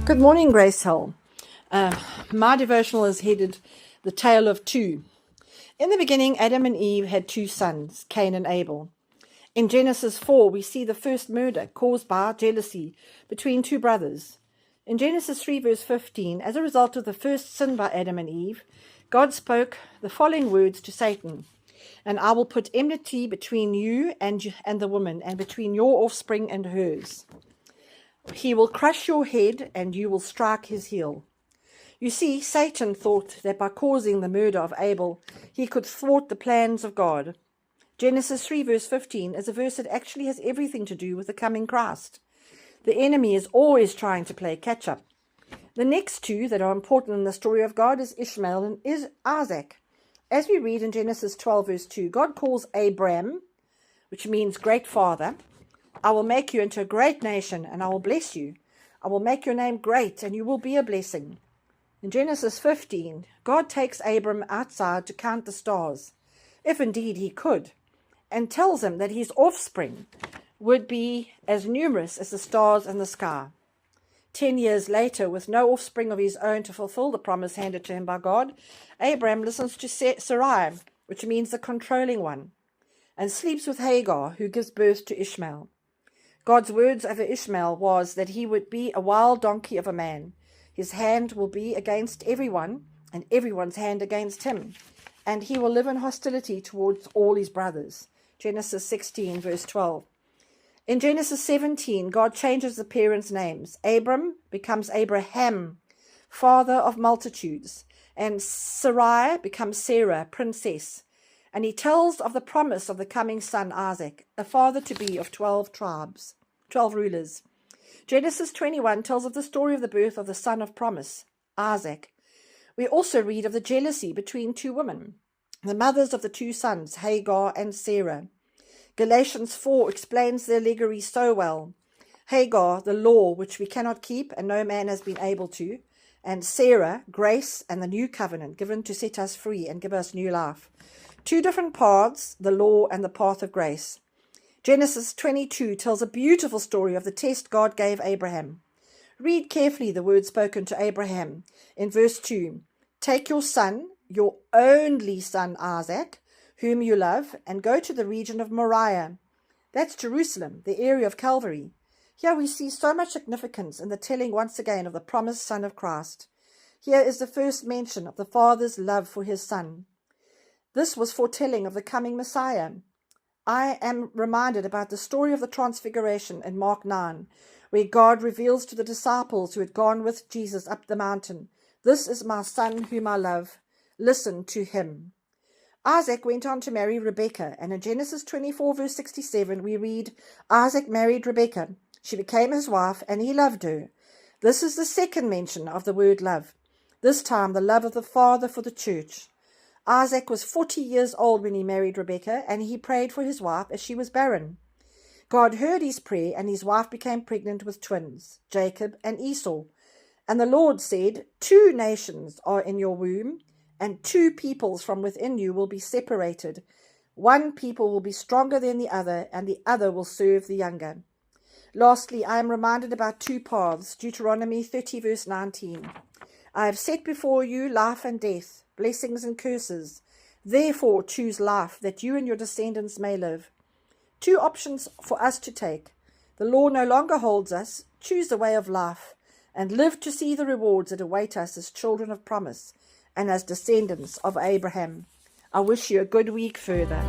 Good morning, GraceHill. My devotional is headed The Tale of Two. In the beginning, Adam and Eve had two sons, Cain and Abel. In Genesis 4, we see the first murder caused by jealousy between two brothers. In Genesis 3, verse 15, as a result of the first sin by Adam and Eve, God spoke the following words to Satan: "And I will put enmity between you and the woman, and between your offspring and hers. He will crush your head, and you will strike his heel." You see, Satan thought that by causing the murder of Abel, he could thwart the plans of God. Genesis 3 verse 15 is a verse that actually has everything to do with the coming Christ. The enemy is always trying to play catch-up. The next two that are important in the story of God is Ishmael and Isaac. As we read in Genesis 12 verse 2, God calls Abram, which means great father. "I will make you into a great nation, and I will bless you. I will make your name great, and you will be a blessing." In Genesis 15, God takes Abram outside to count the stars, if indeed he could, and tells him that his offspring would be as numerous as the stars in the sky. 10 years later, with no offspring of his own to fulfill the promise handed to him by God, Abram listens to Sarai, which means the controlling one, and sleeps with Hagar, who gives birth to Ishmael. God's words over Ishmael was that he would be a wild donkey of a man. His hand will be against everyone, and everyone's hand against him, and he will live in hostility towards all his brothers. Genesis 16, verse 12. In Genesis 17, God changes the parents' names. Abram becomes Abraham, father of multitudes, and Sarai becomes Sarah, princess. And he tells of the promise of the coming son Isaac, a father-to-be of 12 tribes, 12 rulers. Genesis 21 tells of the story of the birth of the son of promise, Isaac. We also read of the jealousy between two women, the mothers of the two sons, Hagar and Sarah. Galatians 4 explains the allegory so well. Hagar, the law which we cannot keep and no man has been able to, and Sarah, grace and the new covenant given to set us free and give us new life. Two different paths, the law and the path of grace. Genesis 22 tells a beautiful story of the test God gave Abraham. Read carefully the words spoken to Abraham in verse 2. "Take your son, your only son Isaac, whom you love, and go to the region of Moriah." That's Jerusalem, the area of Calvary. Here we see so much significance in the telling once again of the promised Son of Christ. Here is the first mention of the Father's love for his Son. This was foretelling of the coming Messiah. I am reminded about the story of the Transfiguration in Mark 9, where God reveals to the disciples who had gone with Jesus up the mountain, "This is my Son whom I love. Listen to him." Isaac went on to marry Rebekah, and in Genesis 24 verse 67 we read, "Isaac married Rebekah. She became his wife, and he loved her." This is the second mention of the word love, this time the love of the Father for the church. Isaac was 40 years old when he married Rebekah, and he prayed for his wife as she was barren. God heard his prayer, and his wife became pregnant with twins, Jacob and Esau. And the Lord said, "Two nations are in your womb, and two peoples from within you will be separated. One people will be stronger than the other, and the other will serve the younger." Lastly, I am reminded about two paths, Deuteronomy 30 verse 19. "I have set before you life and death, blessings and curses. Therefore choose life, that you and your descendants may live." Two options for us to take. The law no longer holds us. Choose the way of life, and live to see the rewards that await us as children of promise and as descendants of Abraham. I wish you a good week further.